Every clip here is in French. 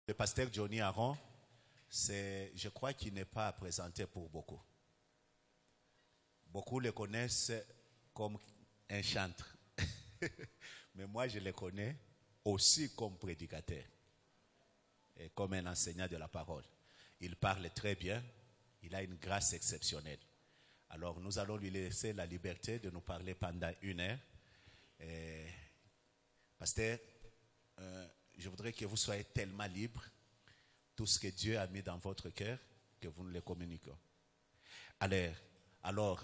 Le pasteur Johnny Aaron, je crois qu'il n'est pas présenté pour beaucoup. Beaucoup le connaissent comme un chanteur. Mais moi, je le connais aussi comme prédicateur et comme un enseignant de la parole. Il parle très bien, il a une grâce exceptionnelle. Alors, nous allons lui laisser la liberté de nous parler pendant 1 heure. Pasteur, je voudrais que vous soyez tellement libre, tout ce que Dieu a mis dans votre cœur, que vous nous le communiquez. Alors,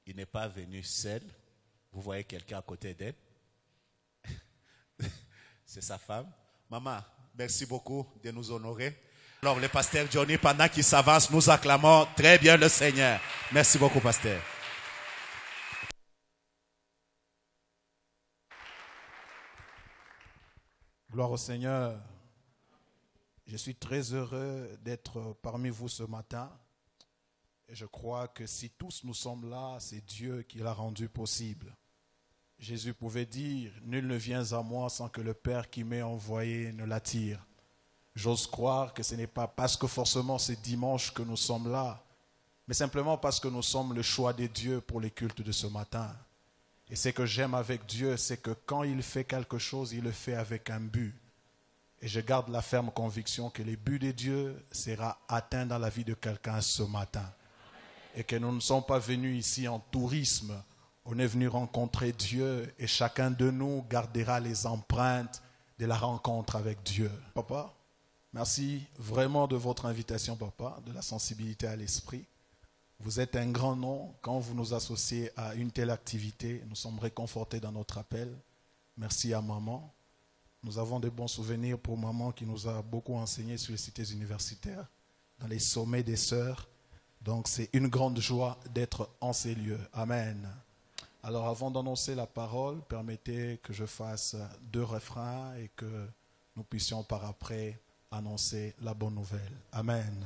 il n'est pas venu seul. Vous voyez quelqu'un à côté d'elle. C'est sa femme. Maman, merci beaucoup de nous honorer. Alors, le pasteur Johnny, pendant qu'il s'avance, nous acclamons très bien le Seigneur. Merci beaucoup, pasteur. Gloire au Seigneur. Je suis très heureux d'être parmi vous ce matin. Et je crois que si tous nous sommes là, c'est Dieu qui l'a rendu possible. Jésus pouvait dire, « Nul ne vient à moi sans que le Père qui m'a envoyé ne l'attire. » J'ose croire que ce n'est pas parce que forcément c'est dimanche que nous sommes là, mais simplement parce que nous sommes le choix de Dieu pour les cultes de ce matin. Et ce que j'aime avec Dieu, c'est que quand il fait quelque chose, il le fait avec un but. Et je garde la ferme conviction que le but de Dieu sera atteint dans la vie de quelqu'un ce matin. Et que nous ne sommes pas venus ici en tourisme. On est venu rencontrer Dieu et chacun de nous gardera les empreintes de la rencontre avec Dieu. Papa, merci vraiment de votre invitation, papa, de la sensibilité à l'esprit. Vous êtes un grand nom. Quand vous nous associez à une telle activité, nous sommes réconfortés dans notre appel. Merci à maman. Nous avons de bons souvenirs pour maman qui nous a beaucoup enseigné sur les cités universitaires, dans les sommets des sœurs. Donc c'est une grande joie d'être en ces lieux. Amen. Alors avant d'annoncer la parole, permettez que je fasse 2 refrains et que nous puissions par après annoncer la bonne nouvelle. Amen.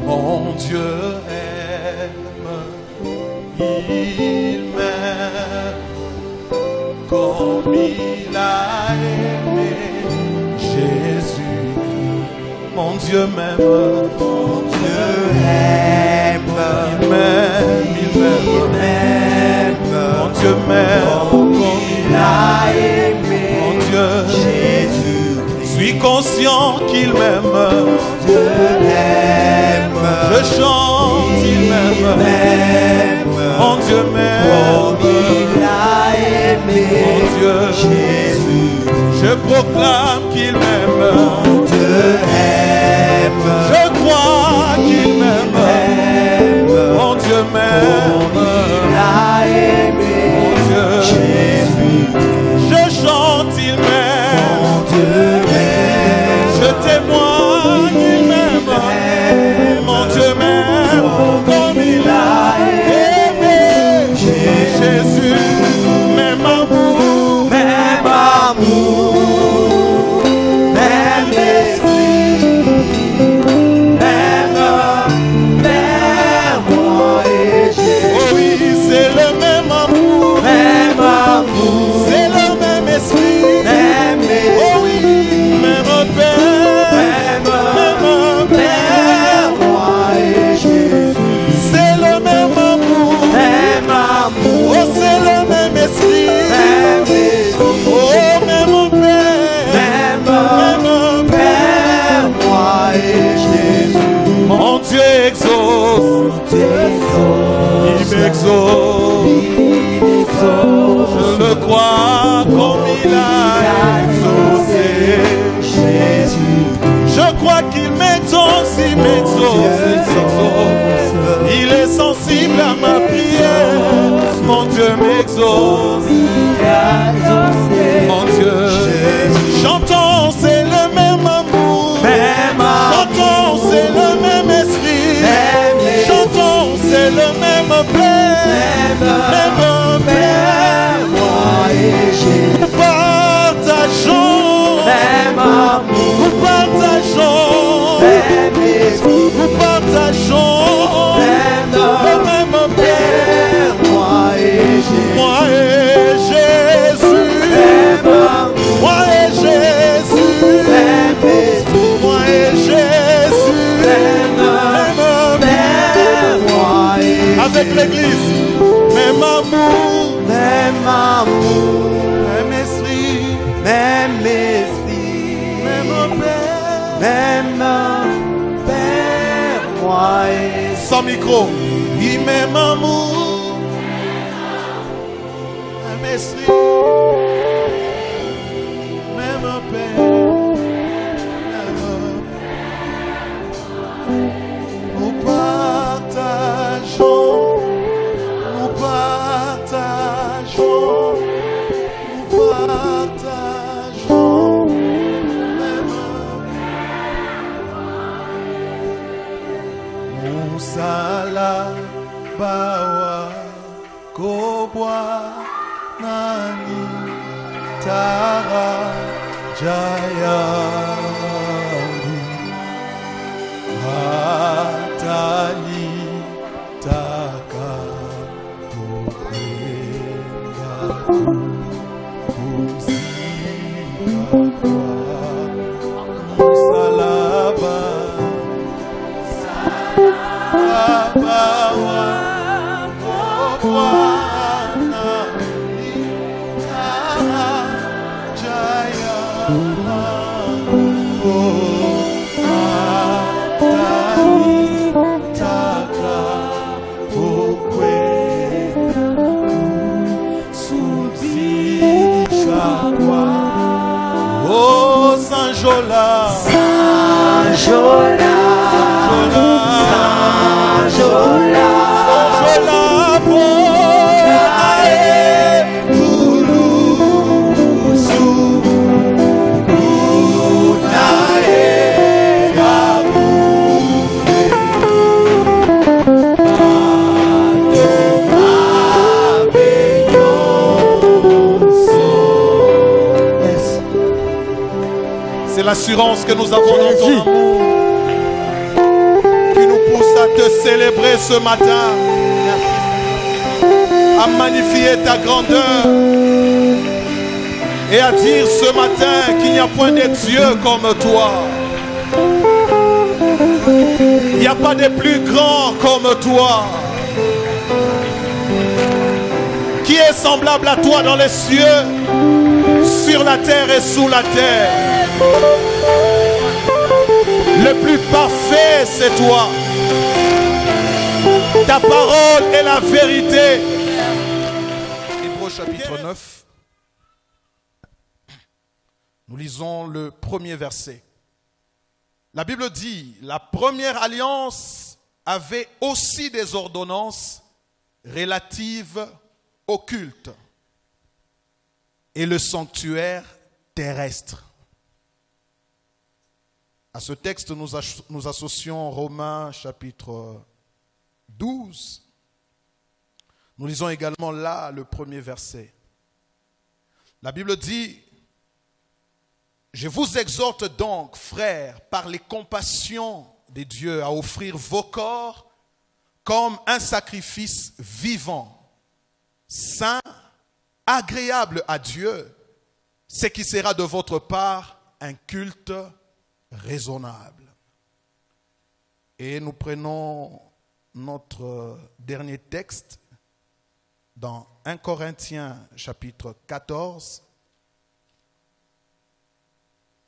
Mon Dieu aime, il m'aime, comme il a aimé Jésus. Mon Dieu m'aime, mon Dieu aime, il m'aime, il m'aime, mon Dieu m'aime, comme il a aimé mon Dieu Jésus. Je suis conscient qu'il m'aime, mon Dieu aime, je chante, il m'aime, mon Dieu m'aime, comme il a aimé mon Dieu Jésus. Je proclame qu'il m'aime, mon Dieu aime, je crois qu'il m'aime, mon Dieu m'aime, il a aimé mon Dieu Jésus. Je chante, il m'aime, mon Dieu m'aime, je témoigne, il m'aime, mon Dieu m'aime, comme il a aimé Jésus. Même amour, même amour. C'est le même esprit, même oh oui, même Père, même Père, moi et Jésus. C'est le même amour, oh c'est le même esprit, oh même Père, même Père, moi et Jésus. Mon Dieu exauce, il m'exauce. Je le crois comme il a exaucé Jésus. Je crois qu'il m'exauce, il m'exauce. Il est sensible à ma prière. Mon Dieu m'exauce. Mon Dieu. Chantons, c'est le même amour. Chantons, c'est le même esprit. Chantons, c'est le même Père. Même Père, moi et Jésus. Nous partageons même amour. Nous partageons même esprit. Nous partageons le même Père, moi et Jésus. Moi et Jésus. micro. Il m'aime amour, un esprit, même un père. Nous partageons, nous partageons, nous partageons même. Musala bawa kobwa nani tara jaya. Hatali taka kupenda kupumzika kwa msalaba, msalaba wako Bwana ni haja yangu. Oh, Saint-Jola, Saint-Jola, Saint-Jola, Saint-Jola, c'est l'assurance que nous avons dans ton amour qui nous pousse à te célébrer ce matin, à magnifier ta grandeur et à dire ce matin qu'il n'y a point de Dieu comme toi. Il n'y a pas de plus grand comme toi. Qui est semblable à toi dans les cieux, sur la terre et sous la terre? Le plus parfait, c'est toi. Ta parole est la vérité. Hébreux chapitre 9. Nous lisons le premier verset. La Bible dit, la première alliance avait aussi des ordonnances relatives au culte et le sanctuaire terrestre. À ce texte, nous associons Romains chapitre 12. Nous lisons également là le premier verset. La Bible dit, « Je vous exhorte donc, frères, par les compassions de Dieu, à offrir vos corps comme un sacrifice vivant, saint, agréable à Dieu, ce qui sera de votre part un culte raisonnable. » Et nous prenons notre dernier texte dans 1 Corinthiens chapitre 14.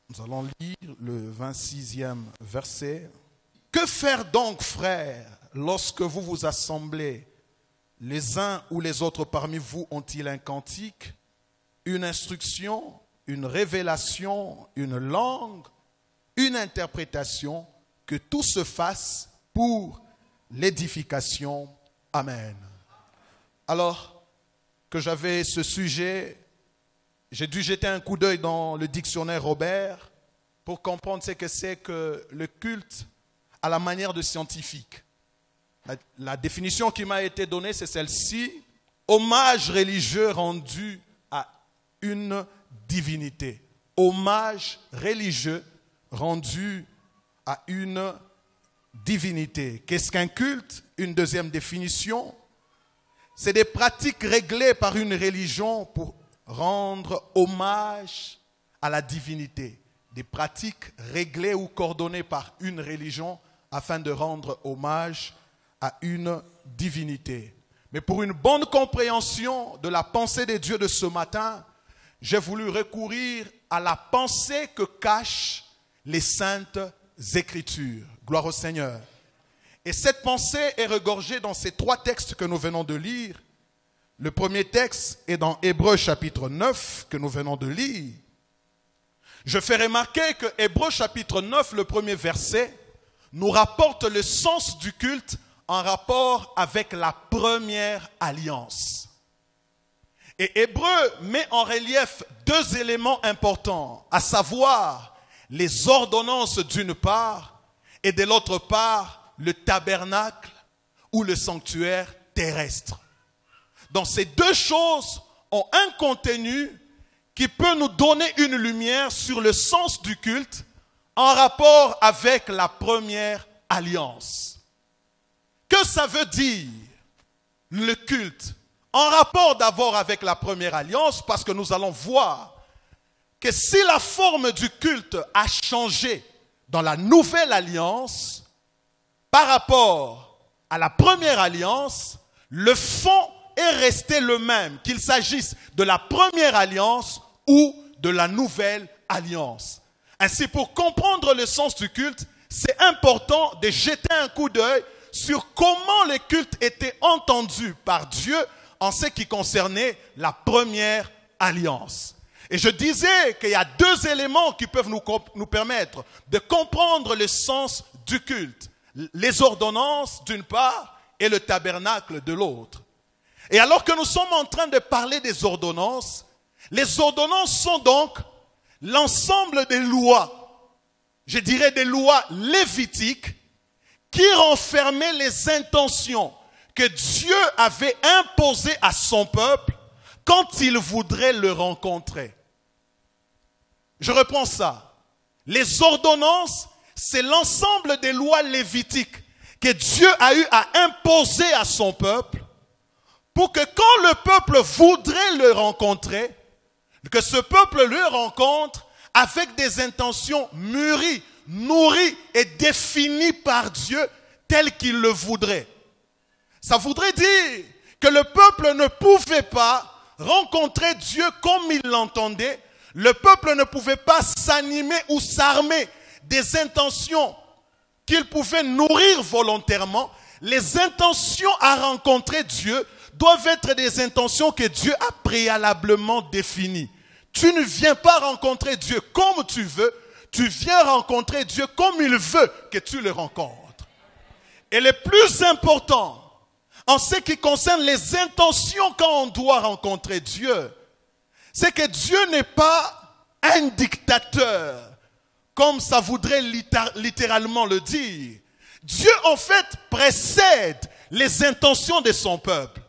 Nous allons lire le 26e verset. « Que faire donc, frères, lorsque vous vous assemblez? Les uns ou les autres parmi vous ont-ils un cantique, une instruction, une révélation, une langue, une interprétation? Que tout se fasse pour l'édification. Amen. » Alors que j'avais ce sujet, j'ai dû jeter un coup d'œil dans le dictionnaire Robert pour comprendre ce que c'est que le culte à la manière de scientifique. La définition qui m'a été donnée, c'est celle-ci: hommage religieux rendu à une divinité. Hommage religieux rendu à une divinité. Qu'est-ce qu'un culte? Une deuxième définition, c'est des pratiques réglées par une religion pour rendre hommage à la divinité. Des pratiques réglées ou coordonnées par une religion afin de rendre hommage à une divinité. Mais pour une bonne compréhension de la pensée de Dieu de ce matin, j'ai voulu recourir à la pensée que cachent les saintes Écritures. Gloire au Seigneur. Et cette pensée est regorgée dans ces 3 textes que nous venons de lire. Le premier texte est dans Hébreux chapitre 9 que nous venons de lire. Je fais remarquer que Hébreux chapitre 9, le premier verset, nous rapporte le sens du culte en rapport avec la première alliance. Et Hébreux met en relief 2 éléments importants, à savoir les ordonnances d'une part et de l'autre part le tabernacle ou le sanctuaire terrestre. Donc ces 2 choses ont un contenu qui peut nous donner une lumière sur le sens du culte en rapport avec la première alliance. Que ça veut dire le culte? En rapport d'abord avec la première alliance, parce que nous allons voir que si la forme du culte a changé dans la nouvelle alliance par rapport à la première alliance, le fond est resté le même, qu'il s'agisse de la première alliance ou de la nouvelle alliance. Ainsi, pour comprendre le sens du culte, c'est important de jeter un coup d'œil sur comment le culte était entendu par Dieu en ce qui concernait la première alliance. Et je disais qu'il y a 2 éléments qui peuvent nous permettre de comprendre le sens du culte. Les ordonnances d'une part et le tabernacle de l'autre. Et alors que nous sommes en train de parler des ordonnances, les ordonnances sont donc l'ensemble des lois, je dirais des lois lévitiques, qui renfermaient les intentions que Dieu avait imposées à son peuple quand il voudrait le rencontrer. Je reprends ça. Les ordonnances, c'est l'ensemble des lois lévitiques que Dieu a eu à imposer à son peuple pour que quand le peuple voudrait le rencontrer, que ce peuple le rencontre avec des intentions mûries, nourries et définies par Dieu telles qu'il le voudrait. Ça voudrait dire que le peuple ne pouvait pas rencontrer Dieu comme il l'entendait. Le peuple ne pouvait pas s'animer ou s'armer des intentions qu'il pouvait nourrir volontairement. Les intentions à rencontrer Dieu doivent être des intentions que Dieu a préalablement définies. Tu ne viens pas rencontrer Dieu comme tu veux, tu viens rencontrer Dieu comme il veut que tu le rencontres. Et le plus important, en ce qui concerne les intentions quand on doit rencontrer Dieu, c'est que Dieu n'est pas un dictateur, comme ça voudrait littéralement le dire. Dieu en fait précède les intentions de son peuple.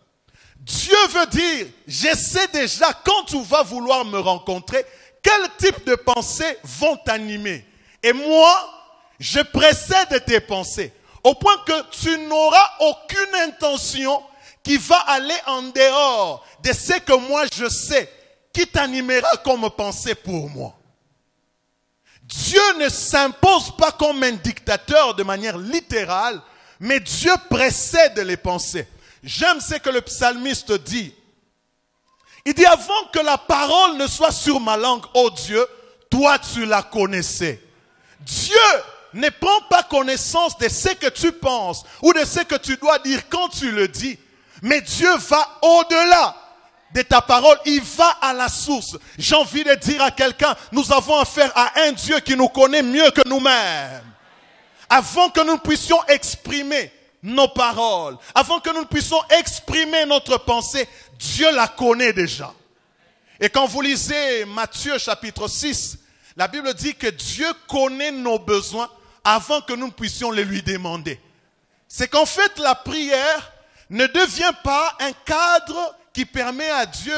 Dieu veut dire, je sais déjà quand tu vas vouloir me rencontrer, quel type de pensées vont t'animer. Et moi, je précède tes pensées, au point que tu n'auras aucune intention qui va aller en dehors de ce que moi je sais, qui t'animera comme pensée pour moi. Dieu ne s'impose pas comme un dictateur de manière littérale, mais Dieu précède les pensées. J'aime ce que le psalmiste dit. Il dit, avant que la parole ne soit sur ma langue, ô Dieu, toi tu la connaissais. Dieu ne prend pas connaissance de ce que tu penses ou de ce que tu dois dire quand tu le dis. Mais Dieu va au-delà de ta parole, il va à la source. J'ai envie de dire à quelqu'un, nous avons affaire à un Dieu qui nous connaît mieux que nous-mêmes. Avant que nous puissions exprimer nos paroles, avant que nous puissions exprimer notre pensée, Dieu la connaît déjà. Et quand vous lisez Matthieu chapitre 6, la Bible dit que Dieu connaît nos besoins avant que nous puissions les lui demander. C'est qu'en fait la prière ne devient pas un cadre qui permet à Dieu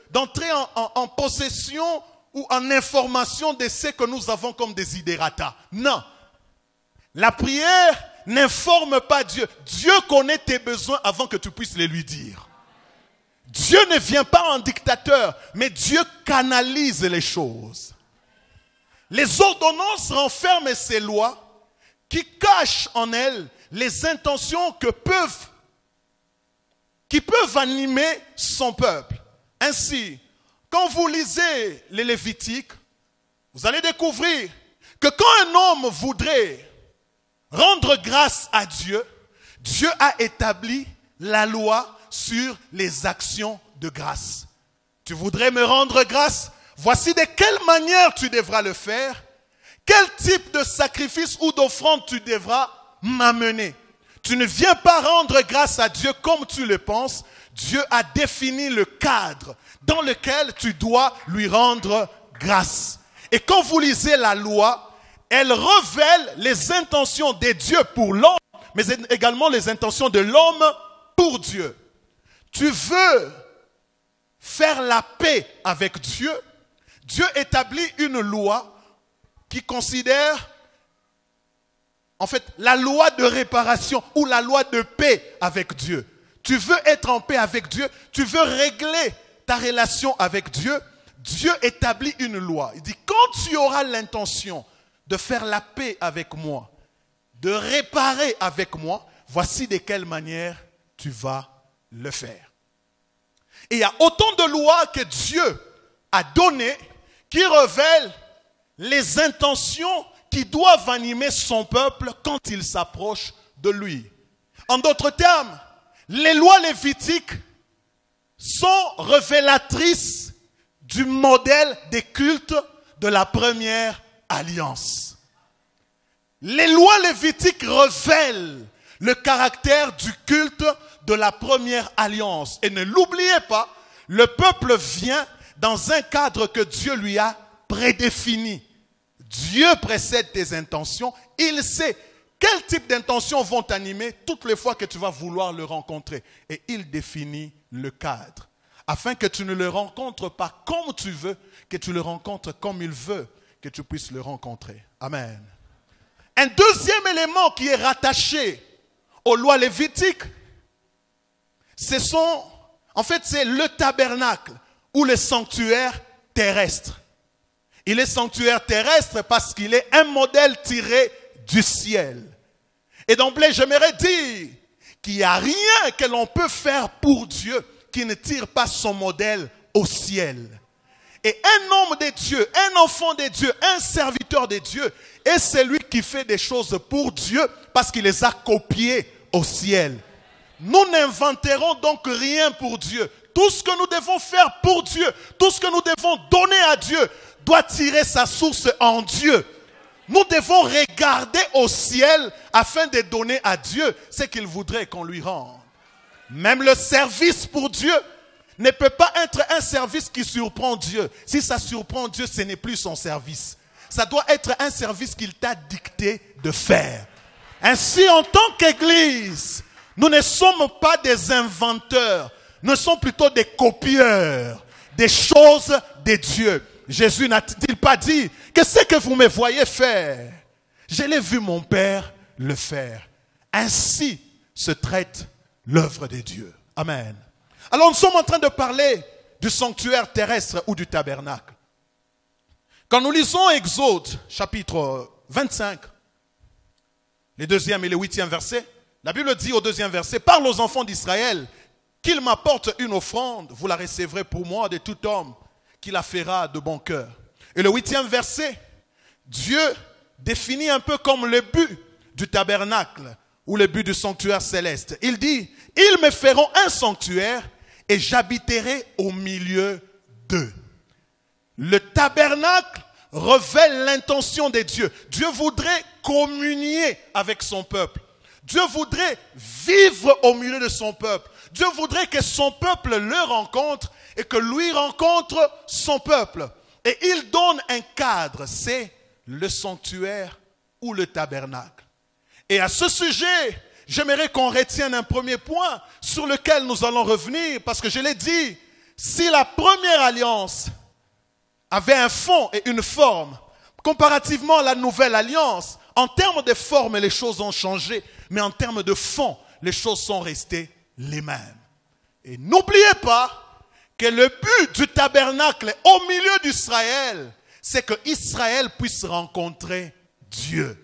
d'entrer en possession ou en information de ce que nous avons comme desiderata. Non. La prière n'informe pas Dieu. Dieu connaît tes besoins avant que tu puisses les lui dire. Dieu ne vient pas en dictateur, mais Dieu canalise les choses. Les ordonnances renferment ces lois qui cachent en elles les intentions qui peuvent animer son peuple. Ainsi, quand vous lisez les Lévitiques, vous allez découvrir que quand un homme voudrait rendre grâce à Dieu, Dieu a établi la loi sur les actions de grâce. Tu voudrais me rendre grâce? Voici de quelle manière tu devras le faire. Quel type de sacrifice ou d'offrande tu devras m'amener. Tu ne viens pas rendre grâce à Dieu comme tu le penses. Dieu a défini le cadre dans lequel tu dois lui rendre grâce. Et quand vous lisez la loi, elle révèle les intentions de Dieu pour l'homme, mais également les intentions de l'homme pour Dieu. Tu veux faire la paix avec Dieu. Dieu établit une loi qui considère, en fait, la loi de réparation ou la loi de paix avec Dieu. Tu veux être en paix avec Dieu, tu veux régler ta relation avec Dieu. Dieu établit une loi. Il dit, quand tu auras l'intention de faire la paix avec moi, de réparer avec moi, voici de quelle manière tu vas le faire. Et il y a autant de lois que Dieu a données qui révèlent les intentions qui doivent animer son peuple quand il s'approche de lui. En d'autres termes, les lois lévitiques sont révélatrices du modèle des cultes de la première alliance. Les lois lévitiques révèlent le caractère du culte de la première alliance. Et ne l'oubliez pas, le peuple vient dans un cadre que Dieu lui a prédéfini. Dieu précède tes intentions. Il sait quel type d'intentions vont t'animer toutes les fois que tu vas vouloir le rencontrer. Et il définit le cadre. Afin que tu ne le rencontres pas comme tu veux, que tu le rencontres comme il veut, que tu puisses le rencontrer. Amen. Un deuxième élément qui est rattaché aux lois lévitiques, c'est le tabernacle ou le sanctuaire terrestre. Il est sanctuaire terrestre parce qu'il est un modèle tiré du ciel. Et d'emblée, j'aimerais dire qu'il n'y a rien que l'on peut faire pour Dieu qui ne tire pas son modèle au ciel. Et un homme de Dieu, un enfant de Dieu, un serviteur de Dieu est celui qui fait des choses pour Dieu parce qu'il les a copiées au ciel. Nous n'inventerons donc rien pour Dieu. Tout ce que nous devons faire pour Dieu, tout ce que nous devons donner à Dieu doit tirer sa source en Dieu. Nous devons regarder au ciel afin de donner à Dieu ce qu'il voudrait qu'on lui rende. Même le service pour Dieu ne peut pas être un service qui surprend Dieu. Si ça surprend Dieu, ce n'est plus son service. Ça doit être un service qu'il t'a dicté de faire. Ainsi, en tant qu'Église, nous ne sommes pas des inventeurs. Nous sommes plutôt des copieurs des choses de Dieu. Jésus n'a-t-il pas dit que ce que vous me voyez faire, je l'ai vu mon Père le faire. Ainsi se traite l'œuvre de Dieu. Amen. Alors nous sommes en train de parler du sanctuaire terrestre ou du tabernacle. Quand nous lisons Exode chapitre 25, les 2e et le 8e versets, la Bible dit au 2e verset, « Parle aux enfants d'Israël qu'ils m'apportent une offrande, vous la recevrez pour moi de tout homme qui la fera de bon cœur. » Et le 8e verset, Dieu définit un peu comme le but du tabernacle ou le but du sanctuaire céleste. Il dit, « Ils me feront un sanctuaire et j'habiterai au milieu d'eux. » Le tabernacle révèle l'intention de Dieu. Dieu voudrait communier avec son peuple. Dieu voudrait vivre au milieu de son peuple. Dieu voudrait que son peuple le rencontre et que lui rencontre son peuple. Et il donne un cadre, c'est le sanctuaire ou le tabernacle. Et à ce sujet, j'aimerais qu'on retienne un premier point sur lequel nous allons revenir, parce que je l'ai dit, si la première alliance avait un fond et une forme, comparativement à la nouvelle alliance, en termes de forme, les choses ont changé, mais en termes de fond, les choses sont restées les mêmes. Et n'oubliez pas que le but du tabernacle au milieu d'Israël, c'est que Israël puisse rencontrer Dieu.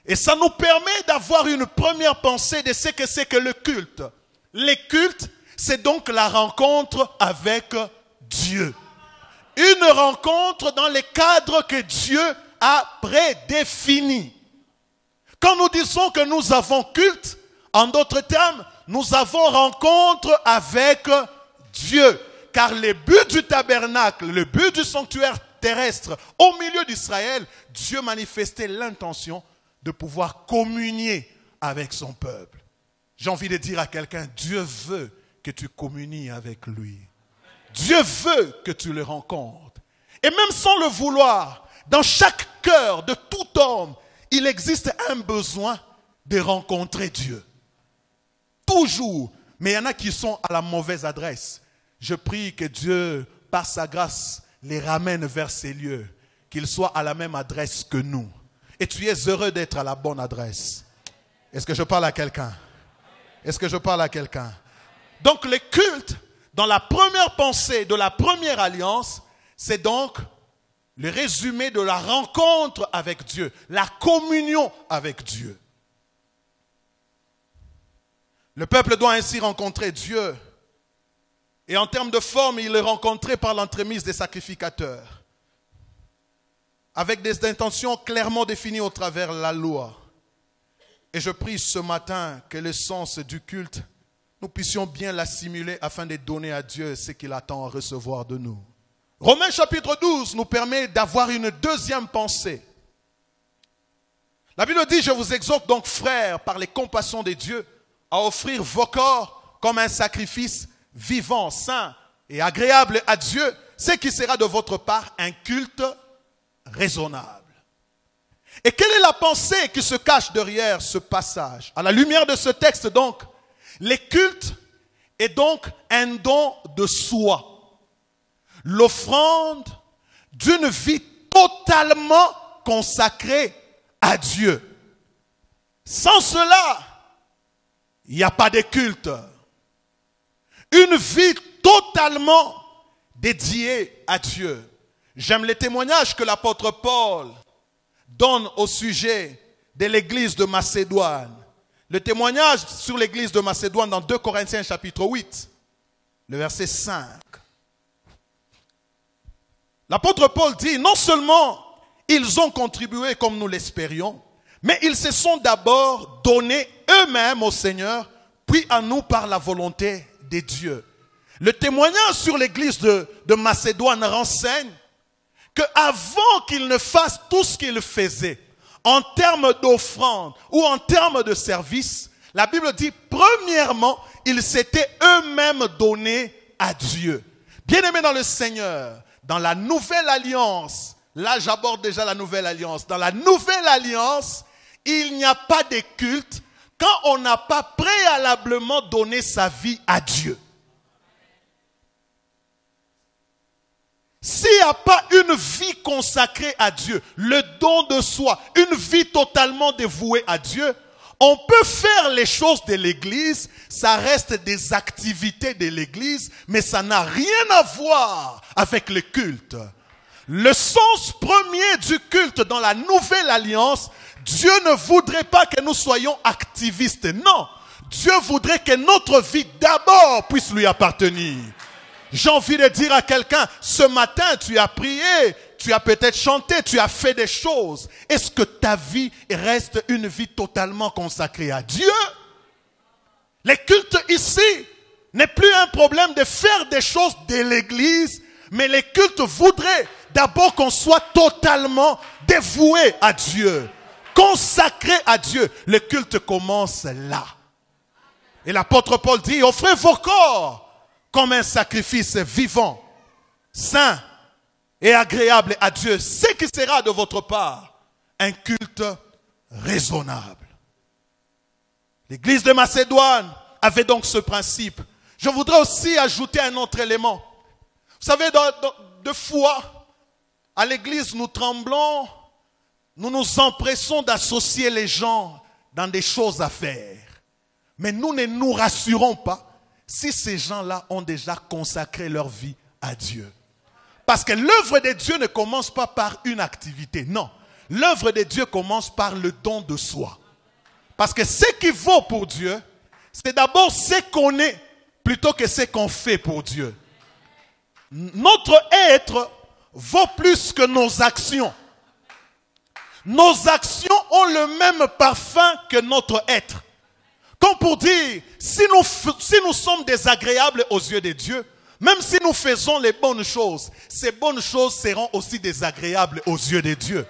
Et ça nous permet d'avoir une première pensée de ce que c'est que le culte. Le culte, c'est donc la rencontre avec Dieu. Une rencontre dans le cadre que Dieu a prédéfini. Quand nous disons que nous avons culte, En d'autres termes, nous avons rencontre avec Dieu. Car le but du tabernacle, le but du sanctuaire terrestre au milieu d'Israël, Dieu manifestait l'intention de pouvoir communier avec son peuple. J'ai envie de dire à quelqu'un, Dieu veut que tu communies avec lui. Dieu veut que tu le rencontres. Et même sans le vouloir, dans chaque cœur de tout homme, il existe un besoin de rencontrer Dieu. Toujours. Mais il y en a qui sont à la mauvaise adresse. Je prie que Dieu, par sa grâce, les ramène vers ces lieux, qu'ils soient à la même adresse que nous. Et tu es heureux d'être à la bonne adresse. Est-ce que je parle à quelqu'un? Est-ce que je parle à quelqu'un? Donc le culte, dans la première pensée de la première alliance, c'est donc le résumé de la rencontre avec Dieu, la communion avec Dieu. Le peuple doit ainsi rencontrer Dieu. Et en termes de forme, il est rencontré par l'entremise des sacrificateurs, avec des intentions clairement définies au travers de la loi. Et je prie ce matin que le sens du culte, nous puissions bien l'assimiler afin de donner à Dieu ce qu'il attend à recevoir de nous. Romains chapitre 12 nous permet d'avoir une deuxième pensée. La Bible dit, je vous exhorte donc frères, par les compassions de Dieu, à offrir vos corps comme un sacrifice vivant, saint et agréable à Dieu, ce qui sera de votre part un culte raisonnable. Et quelle est la pensée qui se cache derrière ce passage? À la lumière de ce texte donc, le culte est donc un don de soi. L'offrande d'une vie totalement consacrée à Dieu. Sans cela, il n'y a pas de culte. Une vie totalement dédiée à Dieu. J'aime les témoignages que l'apôtre Paul donne au sujet de l'église de Macédoine. Le témoignage sur l'église de Macédoine dans 2 Corinthiens chapitre 8, le verset 5. L'apôtre Paul dit, non seulement ils ont contribué comme nous l'espérions, mais ils se sont d'abord donnés eux-mêmes au Seigneur, puis à nous par la volonté de Dieu. Le témoignage sur l'église de Macédoine renseigne qu'avant qu'ils ne fassent tout ce qu'ils faisaient, en termes d'offrande ou en termes de service, la Bible dit, premièrement, ils s'étaient eux-mêmes donnés à Dieu. Bien-aimés dans le Seigneur, dans la nouvelle alliance, là j'aborde déjà la nouvelle alliance, dans la nouvelle alliance, il n'y a pas de culte quand on n'a pas préalablement donné sa vie à Dieu. S'il n'y a pas une vie consacrée à Dieu, le don de soi, une vie totalement dévouée à Dieu, on peut faire les choses de l'église, ça reste des activités de l'église, mais ça n'a rien à voir avec le culte. Le sens premier du culte dans la nouvelle alliance, Dieu ne voudrait pas que nous soyons activistes. Non, Dieu voudrait que notre vie d'abord puisse lui appartenir. J'ai envie de dire à quelqu'un, ce matin tu as prié, tu as peut-être chanté, tu as fait des choses. Est-ce que ta vie reste une vie totalement consacrée à Dieu? Le culte ici n'est plus un problème de faire des choses de l'église, mais le culte voudrait d'abord qu'on soit totalement dévoué à Dieu, consacré à Dieu. Le culte commence là. Et l'apôtre Paul dit, offrez vos corps comme un sacrifice vivant, saint et agréable à Dieu, ce qui sera de votre part un culte raisonnable. L'église de Macédoine avait donc ce principe. Je voudrais aussi ajouter un autre élément. Vous savez, de fois, à l'église, nous tremblons, nous nous empressons d'associer les gens dans des choses à faire. Mais nous ne nous rassurons pas si ces gens-là ont déjà consacré leur vie à Dieu. Parce que l'œuvre de Dieu ne commence pas par une activité. Non, l'œuvre de Dieu commence par le don de soi. Parce que ce qui vaut pour Dieu, c'est d'abord ce qu'on est plutôt que ce qu'on fait pour Dieu. Notre être vaut plus que nos actions. Nos actions ont le même parfum que notre être. Comme pour dire, si nous sommes désagréables aux yeux de Dieu, même si nous faisons les bonnes choses, ces bonnes choses seront aussi désagréables aux yeux de Dieu.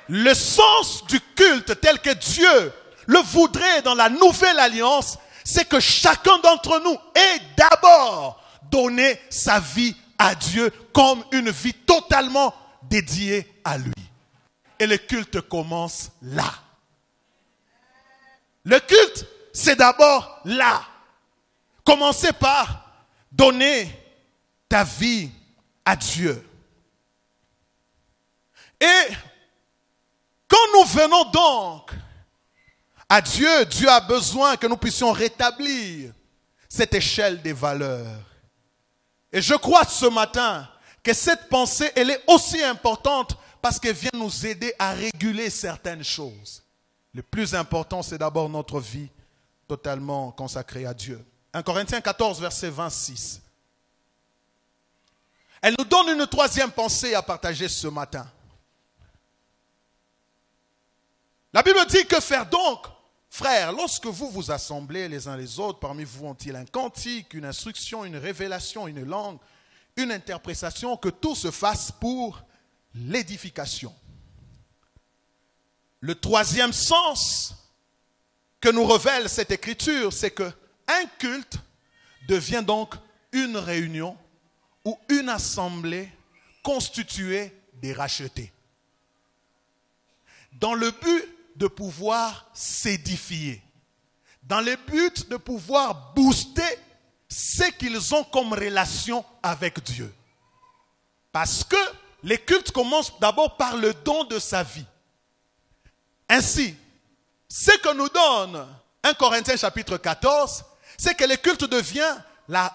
Le sens du culte tel que Dieu le voudrait dans la nouvelle alliance, c'est que chacun d'entre nous ait d'abord donné sa vie à Dieu comme une vie totalement dédiée à lui. Et le culte commence là. Le culte, c'est d'abord là. Commencez par donner ta vie à Dieu. Et quand nous venons donc à Dieu, Dieu a besoin que nous puissions rétablir cette échelle des valeurs. Et je crois ce matin que cette pensée, elle est aussi importante parce qu'elle vient nous aider à réguler certaines choses. Le plus important, c'est d'abord notre vie totalement consacrée à Dieu. 1 Corinthiens 14, verset 26. Elle nous donne une troisième pensée à partager ce matin. La Bible dit que faire donc, frères, lorsque vous vous assemblez les uns les autres, parmi vous ont-ils un cantique, une instruction, une révélation, une langue, une interprétation, que tout se fasse pour l'édification. Le troisième sens que nous révèle cette écriture, c'est que un culte devient donc une réunion ou une assemblée constituée des rachetés, dans le but de pouvoir s'édifier, dans le but de pouvoir booster ce qu'ils ont comme relation avec Dieu. Parce que les cultes commencent d'abord par le don de sa vie. Ainsi, ce que nous donne 1 Corinthiens chapitre 14, c'est que le culte devient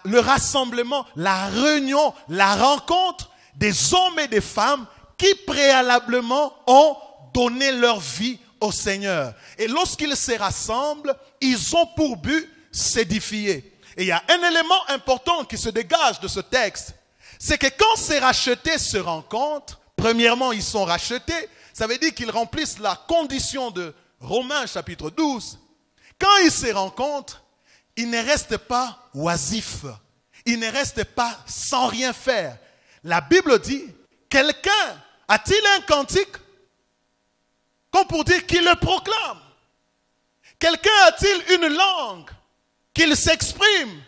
le rassemblement, la réunion, la rencontre des hommes et des femmes qui préalablement ont donné leur vie au Seigneur. Et lorsqu'ils se rassemblent, ils ont pour but s'édifier. Et il y a un élément important qui se dégage de ce texte, c'est que quand ces rachetés se rencontrent, premièrement ils sont rachetés, ça veut dire qu'ils remplissent la condition de Romains chapitre 12. Quand ils se rencontrent, ils ne restent pas oisifs, ils ne restent pas sans rien faire. La Bible dit, quelqu'un a-t-il un cantique? Comme pour dire qu'il le proclame. Quelqu'un a-t-il une langue qu'il s'exprime?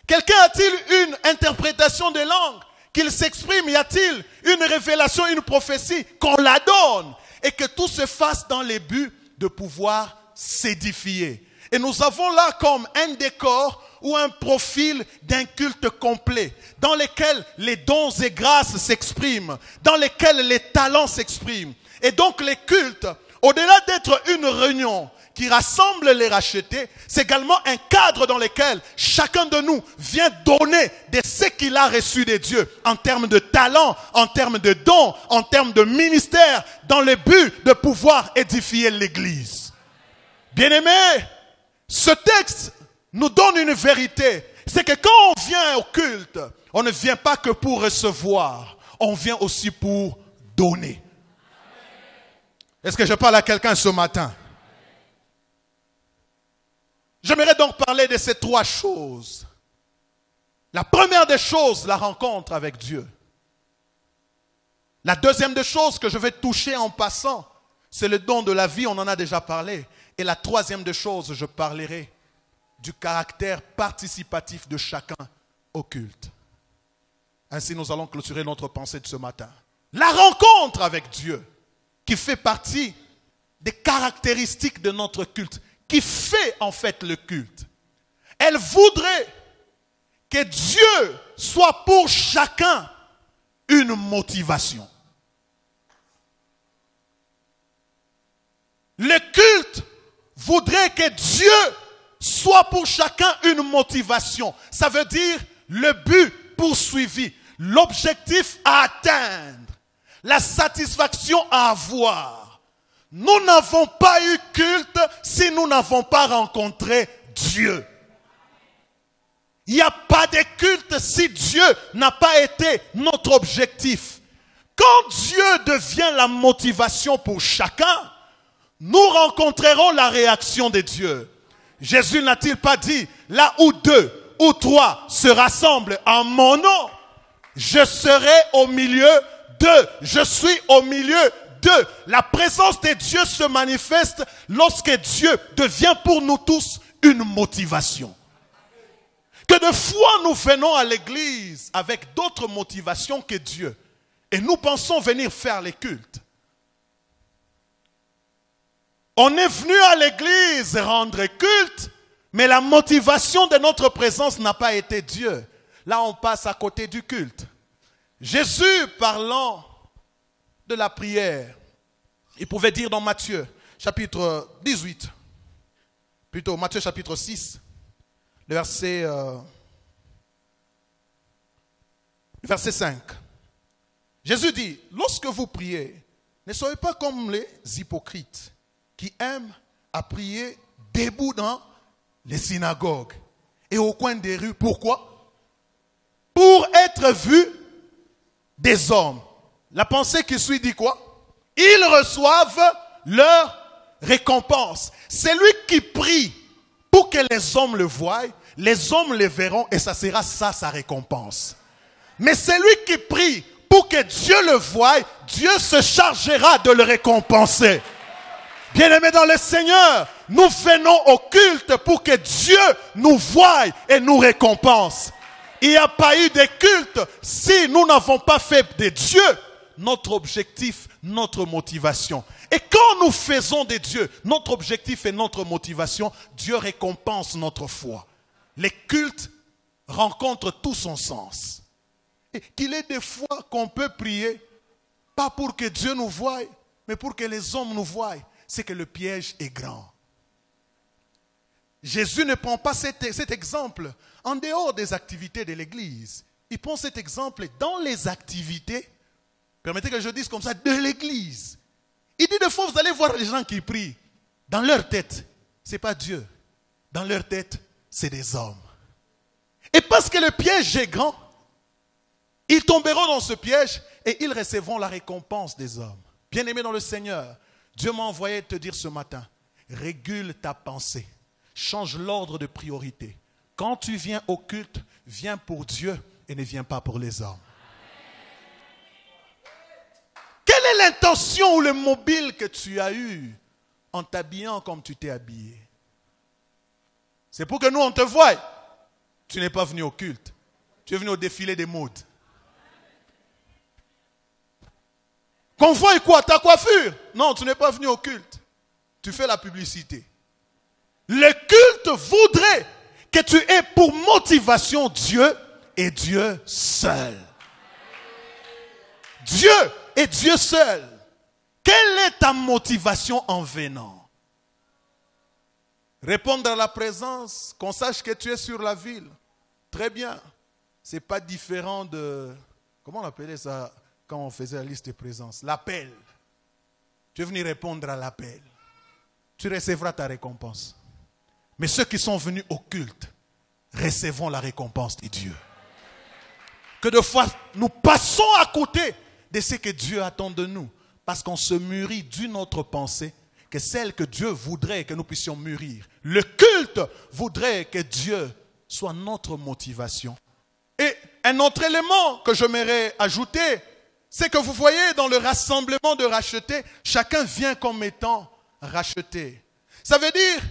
Quelqu'un a-t-il une interprétation des langues qu'il s'exprime? Y a-t-il une révélation, une prophétie qu'on la donne? Et que tout se fasse dans le but de pouvoir s'édifier. Et nous avons là comme un décor ou un profil d'un culte complet, dans lequel les dons et grâces s'expriment, dans lequel les talents s'expriment. Et donc les cultes, au-delà d'être une réunion qui rassemble les rachetés, c'est également un cadre dans lequel chacun de nous vient donner de ce qu'il a reçu de Dieu, en termes de talent, en termes de dons, en termes de ministère, dans le but de pouvoir édifier l'Église. Bien-aimés, ce texte nous donne une vérité. C'est que quand on vient au culte, on ne vient pas que pour recevoir, on vient aussi pour donner. Est-ce que je parle à quelqu'un ce matin? J'aimerais donc parler de ces trois choses. La première des choses, la rencontre avec Dieu. La deuxième des choses que je vais toucher en passant, c'est le don de la vie, on en a déjà parlé. Et la troisième des choses, je parlerai du caractère participatif de chacun au culte. Ainsi, nous allons clôturer notre pensée de ce matin. La rencontre avec Dieu, qui fait partie des caractéristiques de notre culte, qui fait en fait le culte. Elle voudrait que Dieu soit pour chacun une motivation. Le culte voudrait que Dieu soit pour chacun une motivation. Ça veut dire le but poursuivi, l'objectif à atteindre, la satisfaction à avoir. Nous n'avons pas eu culte si nous n'avons pas rencontré Dieu. Il n'y a pas de culte si Dieu n'a pas été notre objectif. Quand Dieu devient la motivation pour chacun, nous rencontrerons la réaction de Dieu. Jésus n'a-t-il pas dit, là où 2 ou 3 se rassemblent en mon nom, je serai au milieu d'eux. Je suis au milieu d'eux. La présence de Dieu se manifeste lorsque Dieu devient pour nous tous une motivation. Que de fois nous venons à l'église avec d'autres motivations que Dieu. Et nous pensons venir faire les cultes. On est venu à l'église rendre culte, mais la motivation de notre présence n'a pas été Dieu. Là, on passe à côté du culte. Jésus, parlant de la prière, il pouvait dire dans Matthieu, chapitre 18, plutôt Matthieu chapitre 6, le verset 5. Jésus dit, lorsque vous priez, ne soyez pas comme les hypocrites qui aiment à prier debout dans les synagogues et au coin des rues. Pourquoi? Pour être vus des hommes. La pensée qui suit dit quoi? Ils reçoivent leur récompense. Celui qui prie pour que les hommes le voient, les hommes le verront et ça sera ça sa récompense. Mais celui qui prie pour que Dieu le voie, Dieu se chargera de le récompenser. Bien-aimés dans le Seigneur, nous venons au culte pour que Dieu nous voie et nous récompense. Il n'y a pas eu de culte si nous n'avons pas fait de Dieu notre objectif, notre motivation. Et quand nous faisons de Dieu notre objectif et notre motivation, Dieu récompense notre foi. Les cultes rencontrent tout son sens. Et qu'il est des fois qu'on peut prier, pas pour que Dieu nous voie, mais pour que les hommes nous voient. C'est que le piège est grand. Jésus ne prend pas cet exemple en dehors des activités de l'église. Il prend cet exemple dans les activités, permettez que je dise comme ça, de l'église. Il dit des fois, vous allez voir les gens qui prient. Dans leur tête, ce n'est pas Dieu. Dans leur tête, c'est des hommes. Et parce que le piège est grand, ils tomberont dans ce piège et ils recevront la récompense des hommes. Bien-aimés dans le Seigneur, Dieu m'a envoyé te dire ce matin, régule ta pensée, change l'ordre de priorité. Quand tu viens au culte, viens pour Dieu et ne viens pas pour les hommes. Quelle est l'intention ou le mobile que tu as eu en t'habillant comme tu t'es habillé? C'est pour que nous on te voie. Tu n'es pas venu au culte, tu es venu au défilé des modes. Qu'on voie quoi? Ta coiffure? Non, tu n'es pas venu au culte. Tu fais la publicité. Le culte voudrait que tu aies pour motivation Dieu et Dieu seul. Dieu et Dieu seul. Quelle est ta motivation en venant? Répondre à la présence, qu'on sache que tu es sur la ville. Très bien. Ce n'est pas différent de... Comment on appelait ça? Quand on faisait la liste de présence, l'appel. Tu es venu répondre à l'appel. Tu recevras ta récompense. Mais ceux qui sont venus au culte recevront la récompense de Dieu. Que de fois nous passons à côté de ce que Dieu attend de nous. Parce qu'on se mûrit d'une autre pensée que celle que Dieu voudrait que nous puissions mûrir. Le culte voudrait que Dieu soit notre motivation. Et un autre élément que j'aimerais ajouter, c'est que vous voyez dans le rassemblement de rachetés, chacun vient comme étant racheté. Ça veut dire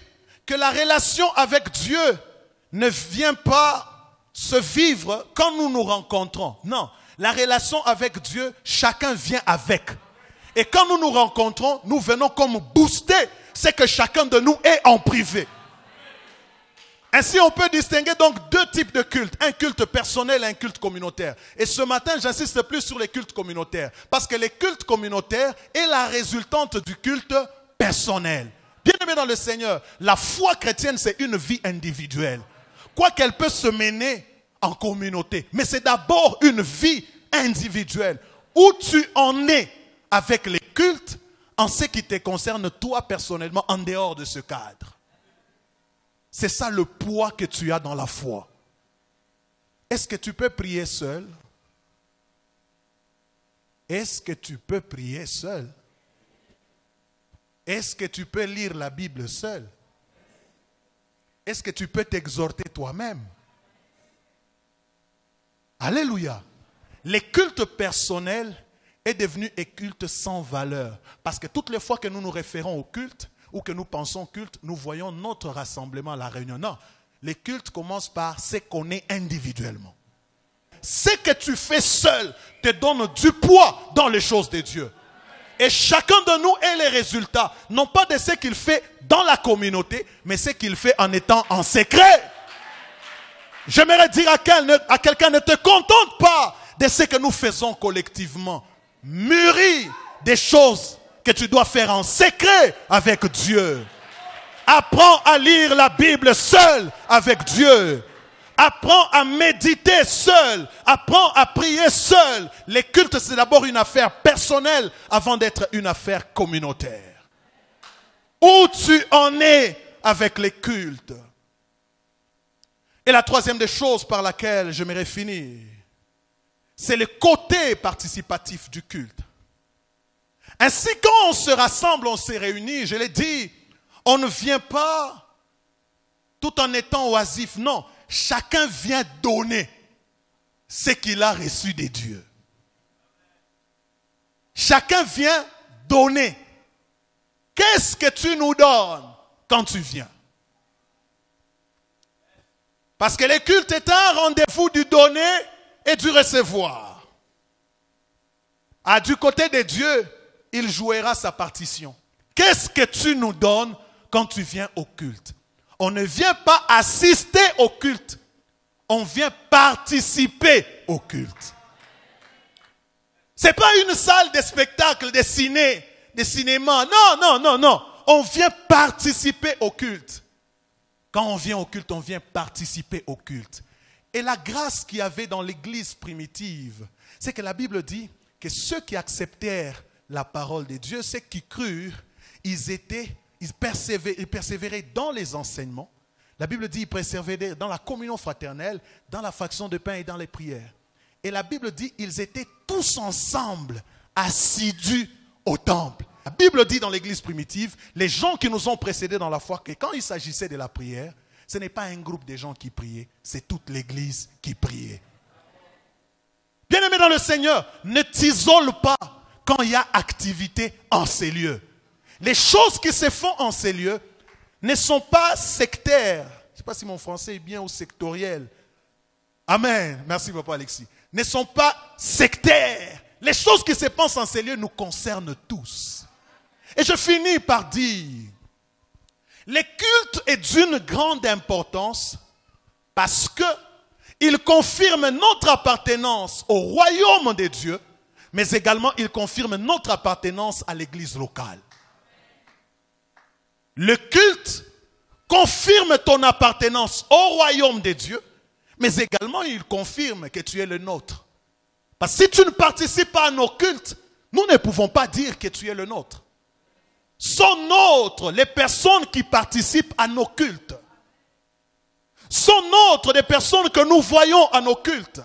que la relation avec Dieu ne vient pas se vivre quand nous nous rencontrons. Non, la relation avec Dieu, chacun vient avec. Et quand nous nous rencontrons, nous venons comme booster ce que chacun de nous est en privé. Ainsi, on peut distinguer donc deux types de cultes. Un culte personnel et un culte communautaire. Et ce matin, j'insiste plus sur les cultes communautaires. Parce que les cultes communautaires est la résultante du culte personnel. Bien-aimés dans le Seigneur, la foi chrétienne, c'est une vie individuelle. Quoiqu'elle peut se mener en communauté. Mais c'est d'abord une vie individuelle. Où tu en es avec les cultes en ce qui te concerne toi personnellement en dehors de ce cadre. C'est ça le poids que tu as dans la foi. Est-ce que tu peux prier seul? Est-ce que tu peux prier seul? Est-ce que tu peux lire la Bible seul? est-ce que tu peux t'exhorter toi-même? Alléluia. Les cultes personnels est devenu un culte sans valeur. Parce que toutes les fois que nous nous référons au culte, ou que nous pensons culte, nous voyons notre rassemblement, la réunion. Non, les cultes commencent par ce qu'on est individuellement. Ce que tu fais seul te donne du poids dans les choses de Dieu. Et chacun de nous est les résultats, non pas de ce qu'il fait dans la communauté, mais ce qu'il fait en étant en secret. J'aimerais dire à quelqu'un, ne te contente pas de ce que nous faisons collectivement. Mûris des choses que tu dois faire en secret avec Dieu. Apprends à lire la Bible seul avec Dieu. Apprends à méditer seul. Apprends à prier seul. Les cultes, c'est d'abord une affaire personnelle avant d'être une affaire communautaire. Où tu en es avec les cultes? Et la troisième des choses par laquelle j'aimerais finir, c'est le côté participatif du culte. Ainsi, quand on se rassemble, on se réunit, je l'ai dit, on ne vient pas tout en étant oisif. Non, chacun vient donner ce qu'il a reçu de Dieu. Chacun vient donner. Qu'est-ce que tu nous donnes quand tu viens? Parce que le culte est un rendez-vous du donner et du recevoir. Du côté de Dieu, il jouera sa partition. Qu'est-ce que tu nous donnes quand tu viens au culte? On ne vient pas assister au culte. On vient participer au culte. Ce n'est pas une salle de spectacle, de cinéma. Non. On vient participer au culte. Quand on vient au culte, on vient participer au culte. Et la grâce qu'il y avait dans l'église primitive, c'est que la Bible dit que ceux qui acceptèrent la parole de Dieu, ceux qui crurent, ils persévéraient dans les enseignements. La Bible dit qu'ils persévéraient dans la communion fraternelle, dans la fraction de pain et dans les prières. Et la Bible dit qu'ils étaient tous ensemble, assidus au temple. La Bible dit dans l'église primitive, les gens qui nous ont précédés dans la foi, que quand il s'agissait de la prière, ce n'est pas un groupe de gens qui priaient, c'est toute l'église qui priait. Bien-aimés dans le Seigneur, ne t'isole pas quand il y a activité en ces lieux. Les choses qui se font en ces lieux ne sont pas sectaires. Je ne sais pas si mon français est bien ou sectoriel. Amen. Merci papa Alexis. Ne sont pas sectaires. Les choses qui se passent en ces lieux nous concernent tous. Et je finis par dire, le culte est d'une grande importance parce qu'il confirme notre appartenance au royaume de Dieu, mais également il confirme notre appartenance à l'église locale. Le culte confirme ton appartenance au royaume de Dieu, mais également il confirme que tu es le nôtre. Parce que si tu ne participes pas à nos cultes, nous ne pouvons pas dire que tu es le nôtre. Sont nôtres les personnes qui participent à nos cultes. Sont nôtres les personnes que nous voyons à nos cultes.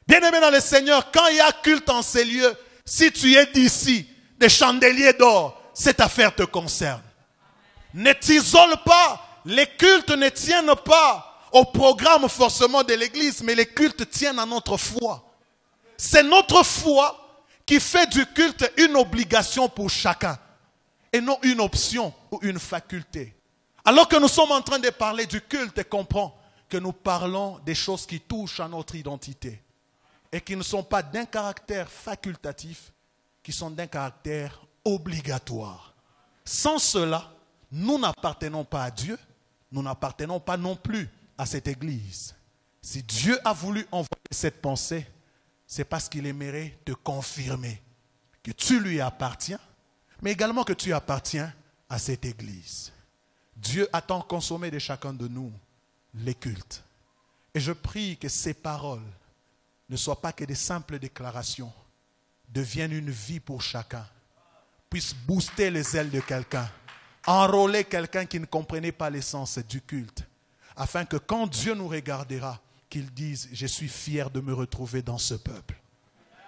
Bien-aimés dans le Seigneur, quand il y a culte en ces lieux, si tu es d'ici, des chandeliers d'or, cette affaire te concerne. Ne t'isole pas. Les cultes ne tiennent pas au programme forcément de l'église, mais les cultes tiennent à notre foi. C'est notre foi qui fait du culte une obligation pour chacun et non une option ou une faculté. Alors que nous sommes en train de parler du culte, comprends que nous parlons des choses qui touchent à notre identité et qui ne sont pas d'un caractère facultatif, qui sont d'un caractère obligatoire. Sans cela, nous n'appartenons pas à Dieu, nous n'appartenons pas non plus à cette église. Si Dieu a voulu envoyer cette pensée, c'est parce qu'il aimerait te confirmer que tu lui appartiens, mais également que tu appartiens à cette église. Dieu attend consommer de chacun de nous les cultes. Et je prie que ces paroles ne soient pas que des simples déclarations, deviennent une vie pour chacun, puissent booster les ailes de quelqu'un, enrôler quelqu'un qui ne comprenait pas l'essence du culte, afin que quand Dieu nous regardera, qu'il dise, je suis fier de me retrouver dans ce peuple.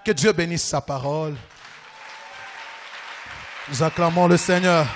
Que Dieu bénisse sa parole. Nous acclamons le Seigneur.